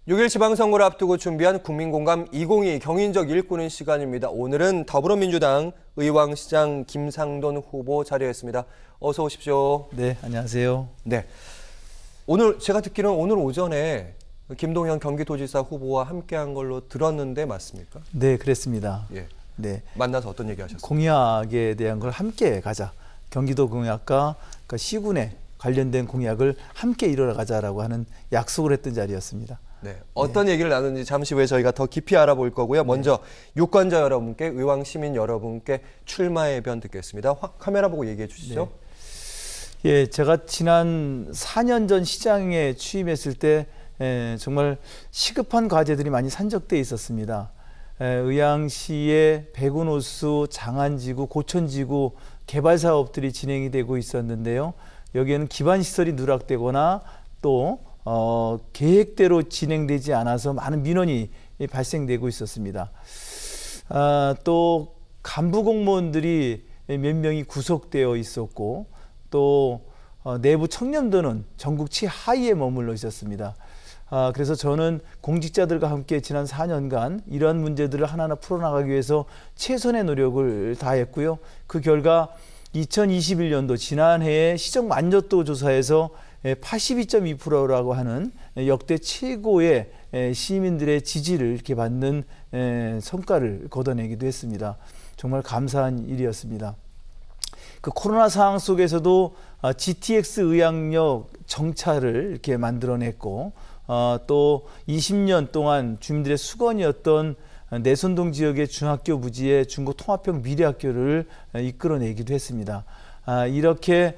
6일 지방선거를 앞두고 준비한 국민공감 2022 경인적 일꾼의 시간입니다. 오늘은 더불어민주당 의왕시장 김상돈 후보 자리했습니다. 어서 오십시오. 네, 안녕하세요. 네, 오늘 제가 듣기로는 오늘 오전에 김동연 경기도지사 후보와 함께한 걸로 들었는데 맞습니까? 네, 그랬습니다. 예. 네, 만나서 어떤 얘기 하셨어요? 공약에 대한 걸 함께 가자. 경기도 공약과 그 시군에 관련된 공약을 함께 이뤄가자라고 하는 약속을 했던 자리였습니다. 네, 어떤 얘기를 나누는지 잠시 후에 저희가 더 깊이 알아볼 거고요. 먼저 유권자 여러분께, 의왕 시민 여러분께 출마의 변 듣겠습니다. 카메라 보고 얘기해 주시죠. 네. 예, 제가 지난 4년 전 시장에 취임했을 때 정말 시급한 과제들이 많이 산적돼 있었습니다. 의왕시의 백운호수, 장안지구, 고천지구 개발 사업들이 진행이 되고 있었는데요. 여기에는 기반 시설이 누락되거나 또 계획대로 진행되지 않아서 많은 민원이 발생되고 있었습니다. 또 간부 공무원들이 몇 명이 구속되어 있었고 또 내부 청렴도는 전국 최하위에 머물러 있었습니다. 그래서 저는 공직자들과 함께 지난 4년간 이러한 문제들을 하나하나 풀어나가기 위해서 최선의 노력을 다했고요. 그 결과 2021년도 지난해에 시정 만족도 조사에서 82.2%라고 하는 역대 최고의 시민들의 지지를 이렇게 받는 성과를 거둬내기도 했습니다. 정말 감사한 일이었습니다. 그 코로나 상황 속에서도 GTX 의왕역 정차를 이렇게 만들어냈고 또 20년 동안 주민들의 수건이었던 내선동 지역의 중학교 부지에 중고 통합형 미래학교를 이끌어내기도 했습니다. 이렇게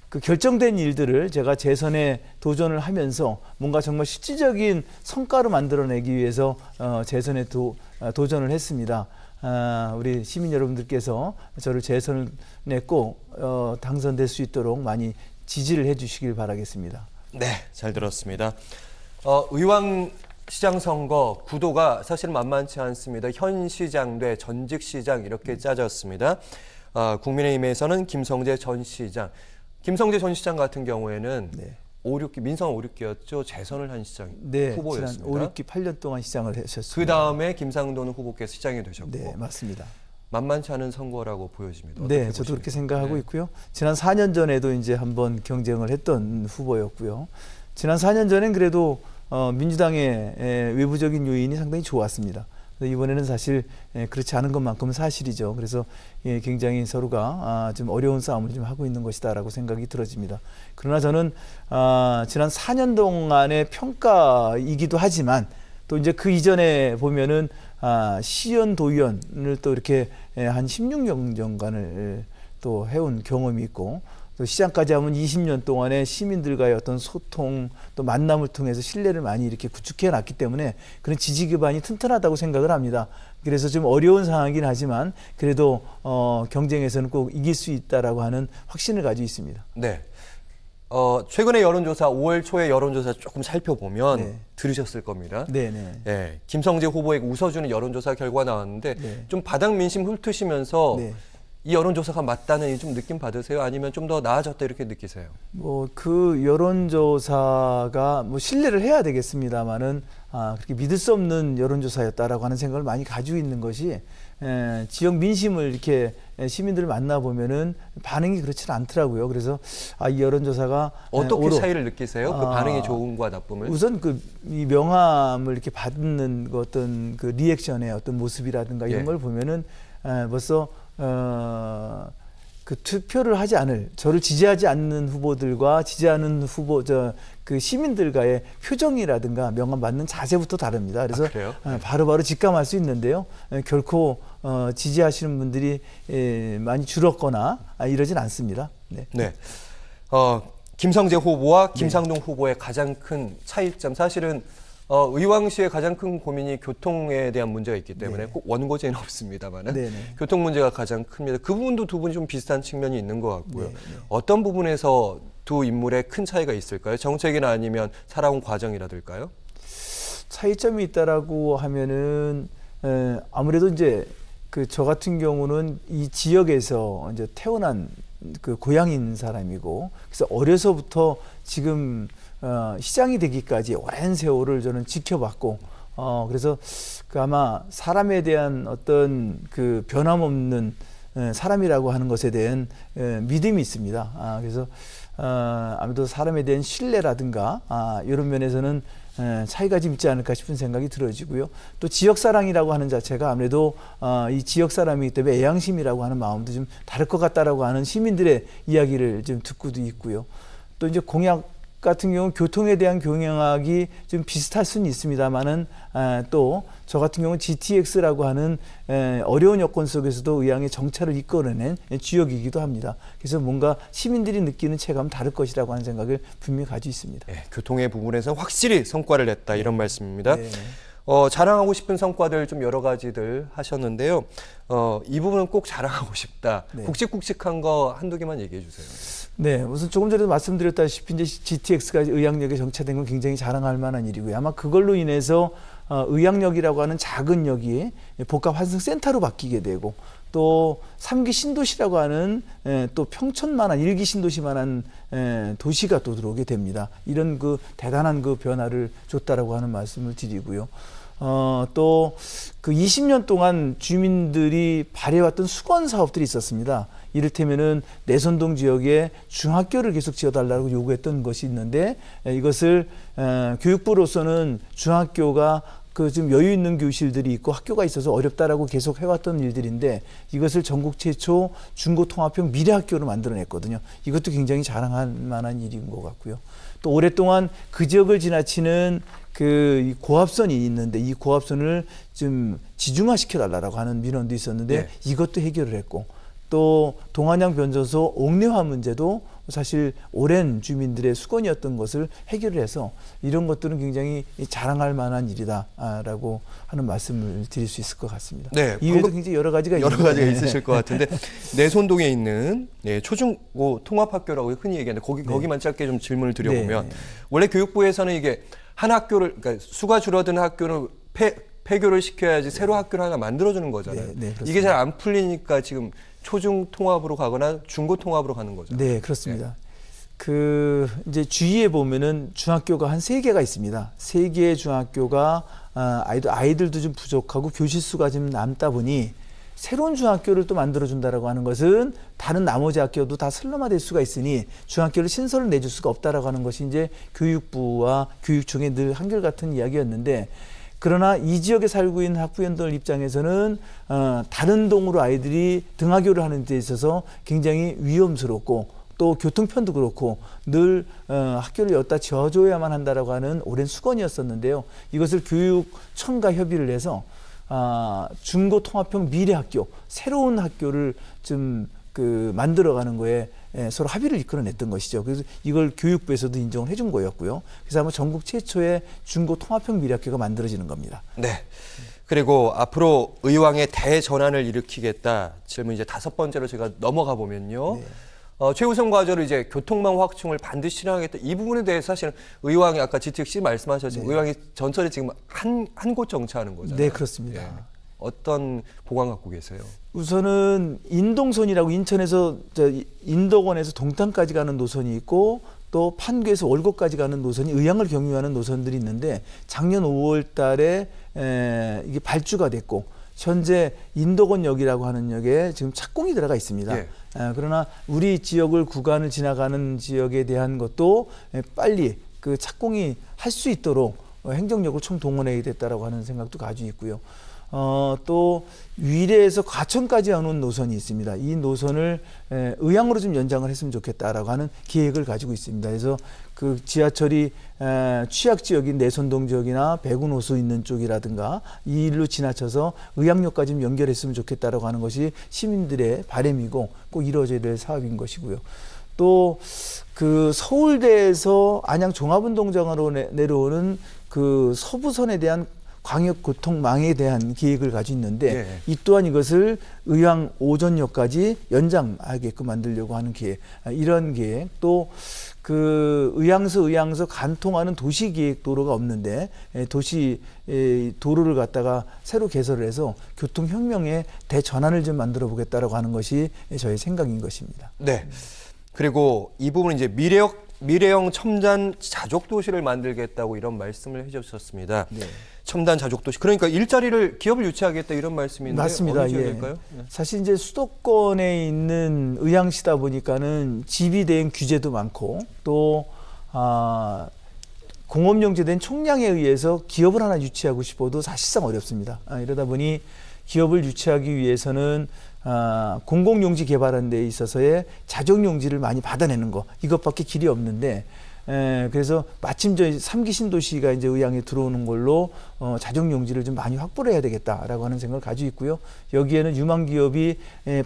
그 결정된 일들을 제가 재선에 도전을 하면서 뭔가 정말 실질적인 성과를 만들어내기 위해서 재선에 도전을 했습니다. 우리 시민 여러분들께서 저를 재선을 냈고 당선될 수 있도록 많이 지지를 해주시길 바라겠습니다. 네, 잘 들었습니다. 의왕 시장 선거 구도가 사실 만만치 않습니다. 현 시장 대 전직 시장 이렇게 짜졌습니다. 국민의힘에서는 김성재 전 시장. 김성재 전 시장 같은 경우에는 5.6기 민선 5.6기였죠. 재선을 한 시장 후보였습니다. 지난 5.6기 8년 동안 시장을 하셨습니다. 그 다음에 김상돈 후보께서 시장이 되셨고. 네, 맞습니다. 만만치 않은 선거라고 보여집니다. 네, 저도 그렇게 생각하고 있고요. 지난 4년 전에도 이제 한번 경쟁을 했던 후보였고요. 지난 4년 전엔 그래도 민주당의 외부적인 요인이 상당히 좋았습니다. 이번에는 사실 그렇지 않은 것만큼은 사실이죠. 그래서 굉장히 서로가 좀 어려운 싸움을 좀 하고 있는 것이다라고 생각이 들어집니다. 그러나 저는 지난 4년 동안의 평가이기도 하지만 또 이제 그 이전에 보면은 시연 도의원을 또 이렇게 한 16년간을 또 해온 경험이 있고 또 시장까지 하면 20년 동안의 시민들과의 어떤 소통 또 만남을 통해서 신뢰를 많이 이렇게 구축해 놨기 때문에 그런 지지 기반이 튼튼하다고 생각을 합니다. 그래서 좀 어려운 상황이긴 하지만 그래도 경쟁에서는 꼭 이길 수 있다라고 하는 확신을 가지고 있습니다. 네. 최근에 여론조사 5월 초에 여론조사 조금 살펴보면 들으셨을 겁니다. 네네. 네, 김성재 후보에게 웃어주는 여론조사 결과 나왔는데 좀 바닥 민심 훑으시면서 이 여론조사가 맞다는 좀 느낌 받으세요? 아니면 좀 더 나아졌다 이렇게 느끼세요? 그 여론조사가 신뢰를 해야 되겠습니다만은 그렇게 믿을 수 없는 여론조사였다라고 하는 생각을 많이 가지고 있는 것이 지역 민심을 이렇게 시민들을 만나보면은 반응이 그렇지는 않더라고요. 그래서 이 여론조사가 어떻게 차이를 느끼세요? 그 반응이 좋은과 나쁨을? 우선 이 명함을 이렇게 받는 어떤 그 리액션의 어떤 모습이라든가 이런 걸 보면은 벌써 그 투표를 하지 않을 저를 지지하지 않는 후보들과 지지하는 그 시민들과의 표정이라든가 명함 받는 자세부터 다릅니다. 그래서 바로바로 직감할 수 있는데요. 결코 지지하시는 분들이 많이 줄었거나 이러진 않습니다. 네. 김성재 후보와 김상동 후보의 가장 큰 차이점 사실은 의왕시의 가장 큰 고민이 교통에 대한 문제가 있기 때문에 꼭 원고제는 없습니다만은 교통 문제가 가장 큽니다. 그 부분도 두 분이 좀 비슷한 측면이 있는 것 같고요. 어떤 부분에서 두 인물의 큰 차이가 있을까요? 정책이나 아니면 살아온 과정이라든가요? 차이점이 있다라고 하면은 아무래도 이제 저 같은 경우는 이 지역에서 이제 태어난 그 고향인 사람이고 그래서 어려서부터 지금 시장이 되기까지 오랜 세월을 저는 지켜봤고, 그래서 그 아마 사람에 대한 어떤 그 변함없는 사람이라고 하는 것에 대한 믿음이 있습니다. 그래서 아무래도 사람에 대한 신뢰라든가 이런 면에서는 차이가 좀 있지 않을까 싶은 생각이 들어지고요. 또 지역사랑이라고 하는 자체가 아무래도 이 지역사람이기 때문에 애양심이라고 하는 마음도 좀 다를 것 같다라고 하는 시민들의 이야기를 좀 듣고도 있고요. 또 이제 공약 같은 경우 교통에 대한 경영학이 좀 비슷할 수는 있습니다만은 또 저 같은 경우는 GTX라고 하는 어려운 여건 속에서도 의왕의 정차를 이끌어낸 지역이기도 합니다. 그래서 뭔가 시민들이 느끼는 체감은 다를 것이라고 하는 생각을 분명히 가지고 있습니다. 네, 교통의 부분에서 확실히 성과를 냈다 이런 말씀입니다. 네. 자랑하고 싶은 성과들 좀 여러 가지들 하셨는데요. 이 부분은 꼭 자랑하고 싶다. 네. 굵직굵직한 거 한두 개만 얘기해 주세요. 네, 우선 조금 전에도 말씀드렸다시피 이제 GTX가 의왕역에 정차된 건 굉장히 자랑할 만한 일이고요. 아마 그걸로 인해서 의왕역이라고 하는 작은 역이 복합 환승센터로 바뀌게 되고 또 3기 신도시라고 하는 또 평촌만한 1기 신도시만한 도시가 또 들어오게 됩니다. 이런 그 대단한 그 변화를 줬다라고 하는 말씀을 드리고요. 또 그 20년 동안 주민들이 발해왔던 수건 사업들이 있었습니다. 이를테면은 내선동 지역에 중학교를 계속 지어달라고 요구했던 것이 있는데 이것을 교육부로서는 중학교가 그 지금 여유 있는 교실들이 있고 학교가 있어서 어렵다라고 계속 해왔던 일들인데 이것을 전국 최초 중고통합형 미래학교로 만들어냈거든요. 이것도 굉장히 자랑할 만한 일인 것 같고요. 또 오랫동안 그 지역을 지나치는 그 고압선이 있는데 이 고압선을 좀 지중화시켜 달라고 하는 민원도 있었는데 네. 이것도 해결을 했고 또 동안양 변전소 옥내화 문제도 사실 오랜 주민들의 수건이었던 것을 해결을 해서 이런 것들은 굉장히 자랑할 만한 일이다라고 하는 말씀을 드릴 수 있을 것 같습니다. 네, 이외에도 굉장히 여러 가지가 있으실 것 같은데 내손동에 있는 초중고 통합학교라고 흔히 얘기하는데 거기만 짧게 좀 질문을 드려보면 네. 원래 교육부에서는 이게 한 학교를 그러니까 수가 줄어드는 학교는 폐교를 시켜야지 새로 학교를 하나 만들어주는 거잖아요. 네, 그렇습니다. 이게 잘 안 풀리니까 지금 초중 통합으로 가거나 중고 통합으로 가는 거잖아요. 네, 그렇습니다. 그 이제 주위에 보면은 중학교가 한 3개가 있습니다. 3개의 중학교가 아이들도 좀 부족하고 교실 수가 좀 남다 보니 새로운 중학교를 또 만들어준다라고 하는 것은 다른 나머지 학교도 다 슬럼화될 수가 있으니 중학교를 신설을 내줄 수가 없다라고 하는 것이 이제 교육부와 교육청의 늘 한결같은 이야기였는데 그러나 이 지역에 살고 있는 학부형들 입장에서는 다른 동으로 아이들이 등하교를 하는 데 있어서 굉장히 위험스럽고 또 교통편도 그렇고 늘 학교를 여기다 지어줘야만 한다라고 하는 오랜 수건이었었는데요. 이것을 교육청과 협의를 해서 중고 통합형 미래학교 새로운 학교를 좀 그 만들어가는 거에 서로 합의를 이끌어냈던 것이죠. 그래서 이걸 교육부에서도 인정을 해준 거였고요. 그래서 아마 전국 최초의 중고 통합형 미래학교가 만들어지는 겁니다. 네. 그리고 앞으로 의왕의 대전환을 일으키겠다 질문 이제 5번째로 제가 넘어가 보면요. 네. 최우선 과제로 이제 교통망 확충을 반드시 실행하겠다. 이 부분에 대해서 사실은 의왕이 아까 GTX 말씀하셨지만 네. 의왕이 전철에 지금 한 곳 정차하는 거잖아요. 네, 그렇습니다. 예. 어떤 보관 갖고 계세요? 우선은 인동선이라고 인천에서 인덕원에서 동탄까지 가는 노선이 있고 또 판교에서 월곡까지 가는 노선이 의왕을 경유하는 노선들이 있는데 작년 5월 달에 이게 발주가 됐고 현재 인덕원역이라고 하는 역에 지금 착공이 들어가 있습니다. 예. 그러나 우리 지역을 구간을 지나가는 지역에 대한 것도 빨리 그 착공이 할 수 있도록 행정력을 총동원해야 됐다라고 하는 생각도 가지고 있고요. 또 위례에서 과천까지 오는 노선이 있습니다. 이 노선을 의왕으로 좀 연장을 했으면 좋겠다라고 하는 계획을 가지고 있습니다. 그래서 그 지하철이 취약 지역인 내선동 지역이나 백운호수 있는 쪽이라든가 이 일로 지나쳐서 의왕역까지 좀 연결했으면 좋겠다라고 하는 것이 시민들의 바람이고 꼭 이루어져야 될 사업인 것이고요. 또 그 서울대에서 안양 종합운동장으로 내려오는 그 서부선에 대한 광역교통망에 대한 계획을 가지고 있는데 네. 이 또한 이것을 의왕 오전역까지 연장하게끔 만들려고 하는 계획, 이런 계획 또 그 의왕서 간통하는 도시계획도로가 없는데 도시 도로를 갖다가 새로 개설을 해서 교통혁명의 대전환을 좀 만들어 보겠다라고 하는 것이 저의 생각인 것입니다. 네. 그리고 이 부분은 이제 미래역 미래형 첨단 자족 도시를 만들겠다고 이런 말씀을 해주셨습니다. 네. 첨단 자족 도시. 그러니까 일자리를 기업을 유치하겠다 이런 말씀인데 맞습니다. 어느 예. 지역일까요? 네. 사실 이제 수도권에 있는 의왕시다 보니까는 집이 대한 규제도 많고 또 공업용지된 총량에 의해서 기업을 하나 유치하고 싶어도 사실상 어렵습니다. 이러다 보니 기업을 유치하기 위해서는 공공용지 개발하는 데 있어서의 자족용지를 많이 받아내는 거 이것밖에 길이 없는데 그래서 마침 저희 3기 신도시가 이제 의왕에 들어오는 걸로 자족용지를 좀 많이 확보를 해야 되겠다라고 하는 생각을 가지고 있고요. 여기에는 유망 기업이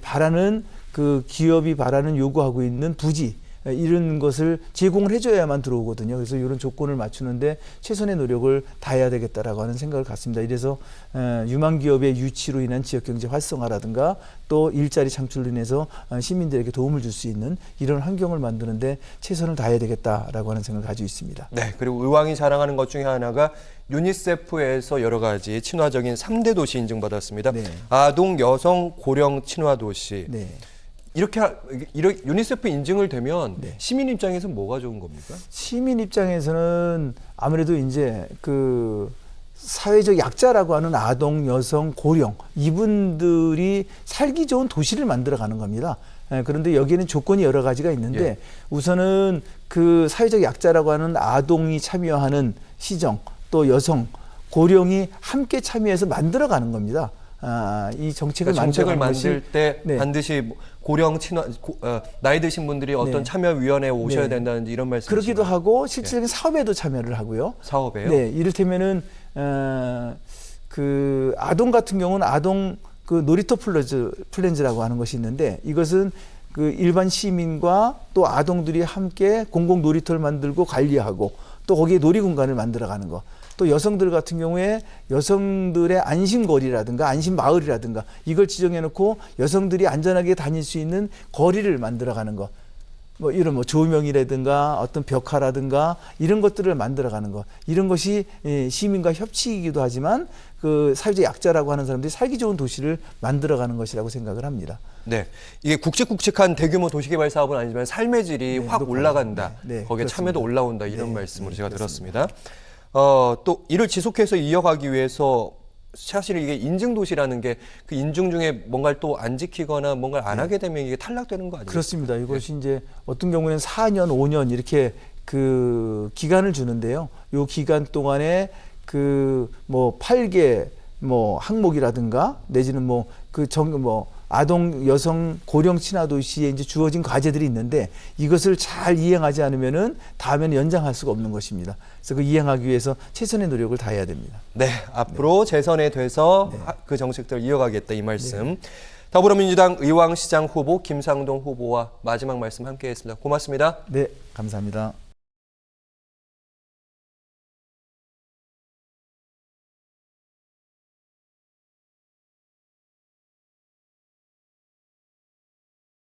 바라는 그 기업이 바라는 요구하고 있는 부지 이런 것을 제공을 해줘야만 들어오거든요. 그래서 이런 조건을 맞추는데 최선의 노력을 다해야 되겠다라고 하는 생각을 갖습니다. 이래서 유망 기업의 유치로 인한 지역 경제 활성화라든가 또 일자리 창출로 인해서 시민들에게 도움을 줄 수 있는 이런 환경을 만드는데 최선을 다해야 되겠다라고 하는 생각을 가지고 있습니다. 네, 그리고 의왕이 자랑하는 것 중에 하나가 유니세프에서 여러 가지 친화적인 3대 도시 인증받았습니다. 네. 아동, 여성, 고령 친화 도시. 네. 이렇게 유니세프 인증을 되면 네. 시민 입장에서 뭐가 좋은 겁니까? 시민 입장에서는 아무래도 이제 그 사회적 약자라고 하는 아동, 여성, 고령 이분들이 살기 좋은 도시를 만들어가는 겁니다. 그런데 여기에는 조건이 여러 가지가 있는데 예. 우선은 그 사회적 약자라고 하는 아동이 참여하는 시정 또 여성, 고령이 함께 참여해서 만들어가는 겁니다. 이 정책을, 그러니까 정책을 만들 만들 때 네. 반드시 고령 친화 나이 드신 분들이 어떤 네. 참여위원회에 오셔야 네. 된다든지 이런 말씀. 그러기도 하고 실질적인 사업에도 참여를 하고요. 사업에요? 네, 이를테면은 그 아동 같은 경우는 아동 그 놀이터 플랜즈라고 하는 것이 있는데 이것은 그 일반 시민과 또 아동들이 함께 공공 놀이터를 만들고 관리하고 또 거기에 놀이 공간을 만들어가는 거. 또 여성들 같은 경우에 여성들의 안심거리라든가 안심마을이라든가 이걸 지정해놓고 여성들이 안전하게 다닐 수 있는 거리를 만들어가는 거. 뭐 이런 뭐 조명이라든가 어떤 벽화라든가 이런 것들을 만들어가는 것. 이런 것이 시민과 협치이기도 하지만 그 사회적 약자라고 하는 사람들이 살기 좋은 도시를 만들어가는 것이라고 생각을 합니다. 네, 이게 굵직굵직한 대규모 도시개발 사업은 아니지만 삶의 질이 네, 확 높아요. 올라간다. 네, 거기에 그렇습니다. 참여도 올라온다 이런 네, 말씀으로 네, 제가 그렇습니다. 들었습니다. 또 이를 지속해서 이어가기 위해서 사실 이게 인증 도시라는 게 그 인증 중에 뭔가를 또 안 지키거나 뭔가를 안 하게 되면 이게 탈락되는 거 아니에요? 그렇습니다. 이것이 이제 어떤 경우에는 4년, 5년 이렇게 그 기간을 주는데요. 요 기간 동안에 그 뭐 8개 뭐 항목이라든가 내지는 뭐 그 아동, 여성, 고령 친화 도시에 이제 주어진 과제들이 있는데 이것을 잘 이행하지 않으면은 다음에는 연장할 수가 없는 것입니다. 그래서 그 이행하기 위해서 최선의 노력을 다해야 됩니다. 네, 앞으로 재선에 돼서 그 정책들을 이어가겠다 이 말씀. 더불어민주당 의왕시장 후보 김상동 후보와 마지막 말씀 함께했습니다. 고맙습니다. 네, 감사합니다.